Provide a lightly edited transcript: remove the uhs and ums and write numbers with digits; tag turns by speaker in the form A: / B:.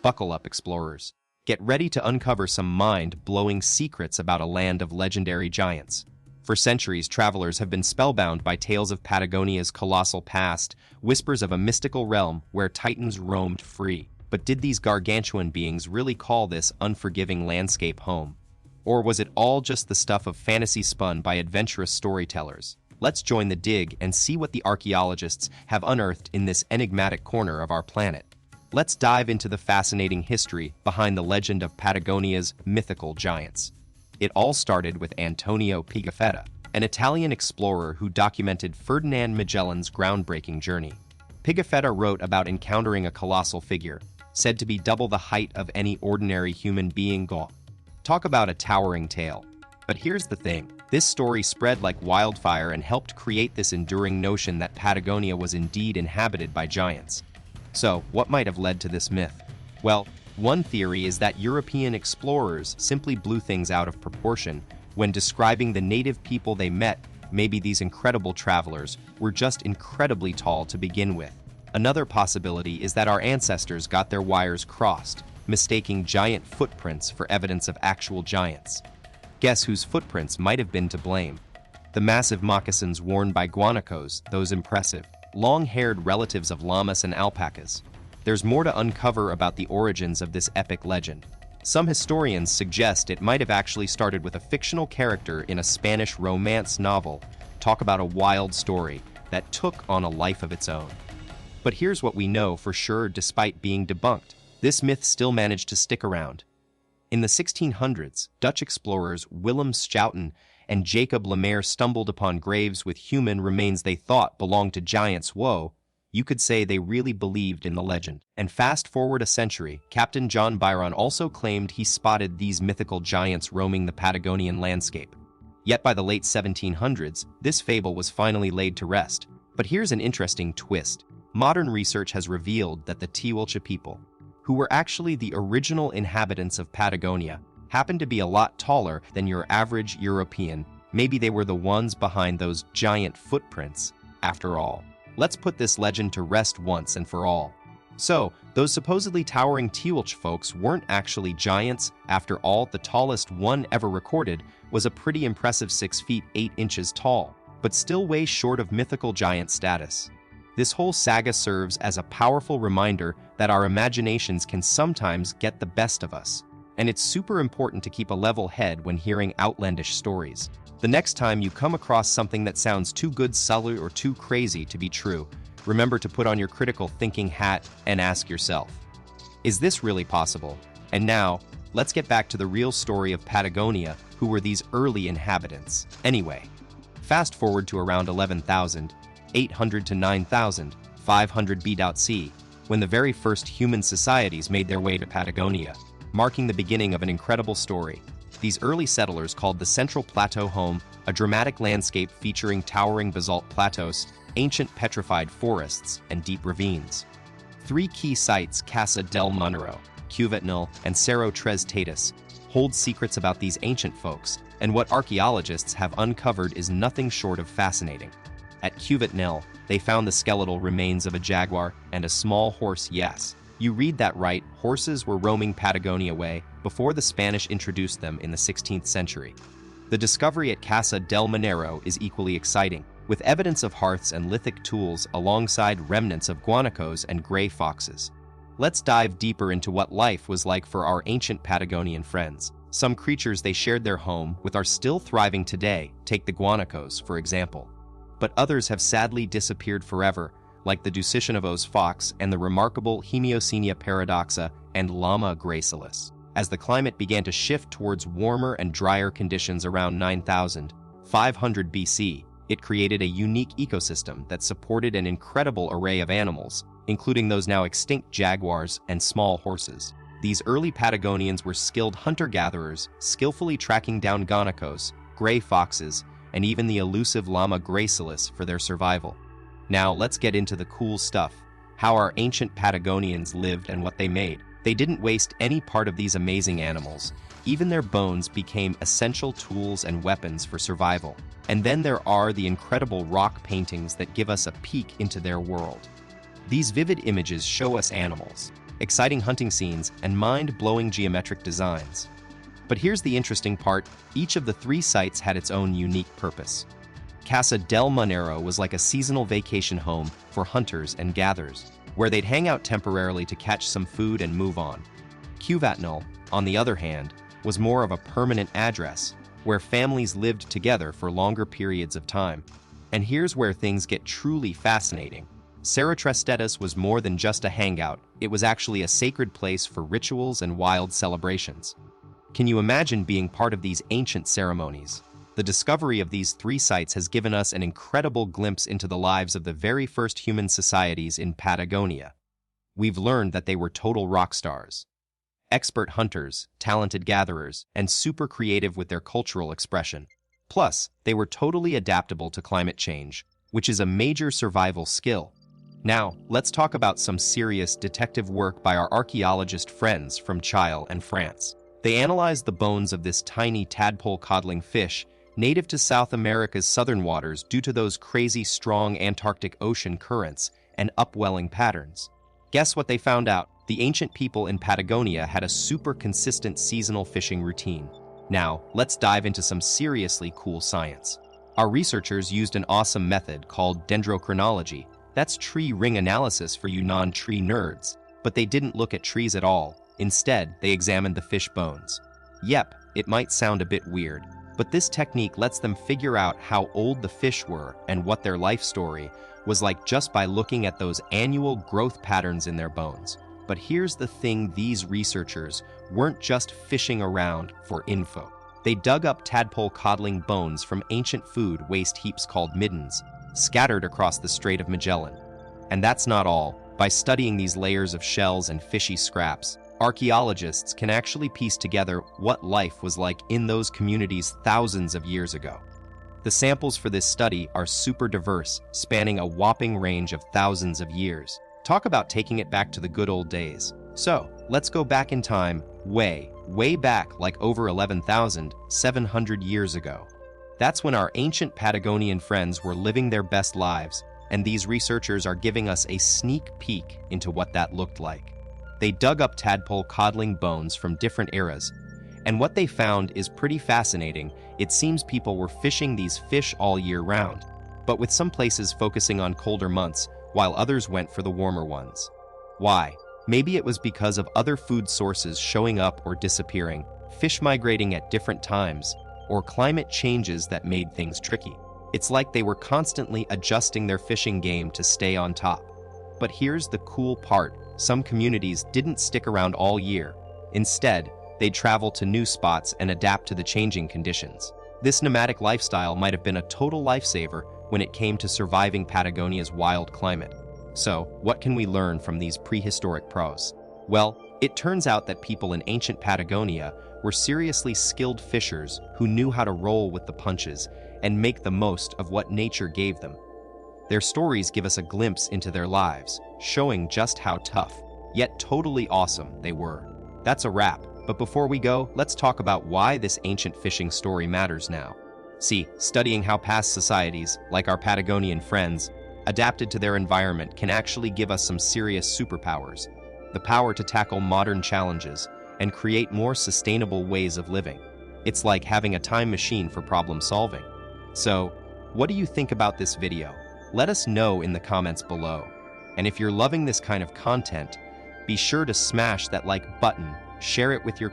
A: Buckle up, explorers. Get ready to uncover some mind-blowing secrets about a land of legendary giants. For centuries, travelers have been spellbound by tales of Patagonia's colossal past, whispers of a mystical realm where titans roamed free. But did these gargantuan beings really call this unforgiving landscape home? Or was it all just the stuff of fantasy spun by adventurous storytellers? Let's join the dig and see what the archaeologists have unearthed in this enigmatic corner of our planet. Let's dive into the fascinating history behind the legend of Patagonia's mythical giants. It all started with Antonio Pigafetta, an Italian explorer who documented Ferdinand Magellan's groundbreaking journey. Pigafetta wrote about encountering a colossal figure, said to be double the height of any ordinary human being. Talk about a towering tale. But here's the thing. This story spread like wildfire and helped create this enduring notion that Patagonia was indeed inhabited by giants. So, what might have led to this myth? Well, one theory is that European explorers simply blew things out of proportion when describing the native people they met. Maybe these incredible travelers were just incredibly tall to begin with. Another possibility is that our ancestors got their wires crossed, mistaking giant footprints for evidence of actual giants. Guess whose footprints might have been to blame? The massive moccasins worn by guanacos, those impressive, long-haired relatives of llamas and alpacas. There's more to uncover about the origins of this epic legend. Some historians suggest it might have actually started with a fictional character in a Spanish romance novel. Talk about a wild story that took on a life of its own. But here's what we know for sure despite being debunked. This myth still managed to stick around. In the 1600s, Dutch explorers Willem Schouten and Jacob Lemaire stumbled upon graves with human remains they thought belonged to giants. Whoa, you could say they really believed in the legend. And fast forward a century, Captain John Byron also claimed he spotted these mythical giants roaming the Patagonian landscape. Yet by the late 1700s, this fable was finally laid to rest. But here's an interesting twist. Modern research has revealed that the Tehuelche people, who were actually the original inhabitants of Patagonia, happened to be a lot taller than your average European. Maybe they were the ones behind those giant footprints, after all. Let's put this legend to rest once and for all. So, those supposedly towering Tehuelche folks weren't actually giants. After all, the tallest one ever recorded was a pretty impressive 6 feet 8 inches tall, but still way short of mythical giant status. This whole saga serves as a powerful reminder that our imaginations can sometimes get the best of us. And it's super important to keep a level head when hearing outlandish stories. The next time you come across something that sounds too good, silly, or too crazy to be true, remember to put on your critical thinking hat and ask yourself, is this really possible? And now, let's get back to the real story of Patagonia. Who were these early inhabitants? Anyway, fast forward to around 11,800 to 9,500 BC, when the very first human societies made their way to Patagonia, marking the beginning of an incredible story. These early settlers called the Central Plateau home, a dramatic landscape featuring towering basalt plateaus, ancient petrified forests, and deep ravines. 3 key sites, Casa del Monero, Cuvetnil, and Cerro Tres Tatus, hold secrets about these ancient folks, and what archaeologists have uncovered is nothing short of fascinating. At Cuvetnil, they found the skeletal remains of a jaguar and a small horse. Yes, you read that right, horses were roaming Patagonia way before the Spanish introduced them in the 16th century. The discovery at Casa del Monero is equally exciting, with evidence of hearths and lithic tools alongside remnants of guanacos and gray foxes. Let's dive deeper into what life was like for our ancient Patagonian friends. Some creatures they shared their home with are still thriving today. Take the guanacos, for example. But others have sadly disappeared forever, like the Dusitionovos fox and the remarkable Hemiocenia paradoxa and Llama gracilis. As the climate began to shift towards warmer and drier conditions around 9,500 BC, it created a unique ecosystem that supported an incredible array of animals, including those now extinct jaguars and small horses. These early Patagonians were skilled hunter-gatherers, skillfully tracking down guanacos, gray foxes, and even the elusive Llama gracilis for their survival. Now let's get into the cool stuff, how our ancient Patagonians lived and what they made. They didn't waste any part of these amazing animals. Even their bones became essential tools and weapons for survival. And then there are the incredible rock paintings that give us a peek into their world. These vivid images show us animals, exciting hunting scenes, and mind-blowing geometric designs. But here's the interesting part, each of the three sites had its own unique purpose. Casa del Monero was like a seasonal vacation home for hunters and gatherers, where they'd hang out temporarily to catch some food and move on. Cuvatnal, on the other hand, was more of a permanent address, where families lived together for longer periods of time. And here's where things get truly fascinating. Serotrestetas was more than just a hangout, it was actually a sacred place for rituals and wild celebrations. Can you imagine being part of these ancient ceremonies? The discovery of these three sites has given us an incredible glimpse into the lives of the very first human societies in Patagonia. We've learned that they were total rock stars. Expert hunters, talented gatherers, and super creative with their cultural expression. Plus, they were totally adaptable to climate change, which is a major survival skill. Now, let's talk about some serious detective work by our archaeologist friends from Chile and France. They analyzed the bones of this tiny tadpole-coddling fish, native to South America's southern waters due to those crazy strong Antarctic Ocean currents and upwelling patterns. Guess what they found out? The ancient people in Patagonia had a super consistent seasonal fishing routine. Now, let's dive into some seriously cool science. Our researchers used an awesome method called dendrochronology. That's tree ring analysis for you non-tree nerds. But they didn't look at trees at all. Instead, they examined the fish bones. Yep, it might sound a bit weird, but this technique lets them figure out how old the fish were and what their life story was like just by looking at those annual growth patterns in their bones. But here's the thing, these researchers weren't just fishing around for info. They dug up tadpole-coddling bones from ancient food waste heaps called middens, scattered across the Strait of Magellan. And that's not all. By studying these layers of shells and fishy scraps, archaeologists can actually piece together what life was like in those communities thousands of years ago. The samples for this study are super diverse, spanning a whopping range of thousands of years. Talk about taking it back to the good old days. So, let's go back in time, way back, like over 11,700 years ago. That's when our ancient Patagonian friends were living their best lives, and these researchers are giving us a sneak peek into what that looked like. They dug up tadpole-coddling bones from different eras, and what they found is pretty fascinating. It seems people were fishing these fish all year round, but with some places focusing on colder months, while others went for the warmer ones. Why? Maybe it was because of other food sources showing up or disappearing, fish migrating at different times, or climate changes that made things tricky. It's like they were constantly adjusting their fishing game to stay on top. But here's the cool part. Some communities didn't stick around all year. Instead, they'd travel to new spots and adapt to the changing conditions. This nomadic lifestyle might have been a total lifesaver when it came to surviving Patagonia's wild climate. So, what can we learn from these prehistoric pros? Well, it turns out that people in ancient Patagonia were seriously skilled fishers who knew how to roll with the punches and make the most of what nature gave them. Their stories give us a glimpse into their lives, showing just how tough, yet totally awesome they were. That's a wrap, but before we go, let's talk about why this ancient fishing story matters now. See, studying how past societies, like our Patagonian friends, adapted to their environment can actually give us some serious superpowers. The power to tackle modern challenges and create more sustainable ways of living. It's like having a time machine for problem solving. So, what do you think about this video? Let us know in the comments below. And if you're loving this kind of content, be sure to smash that like button, share it with your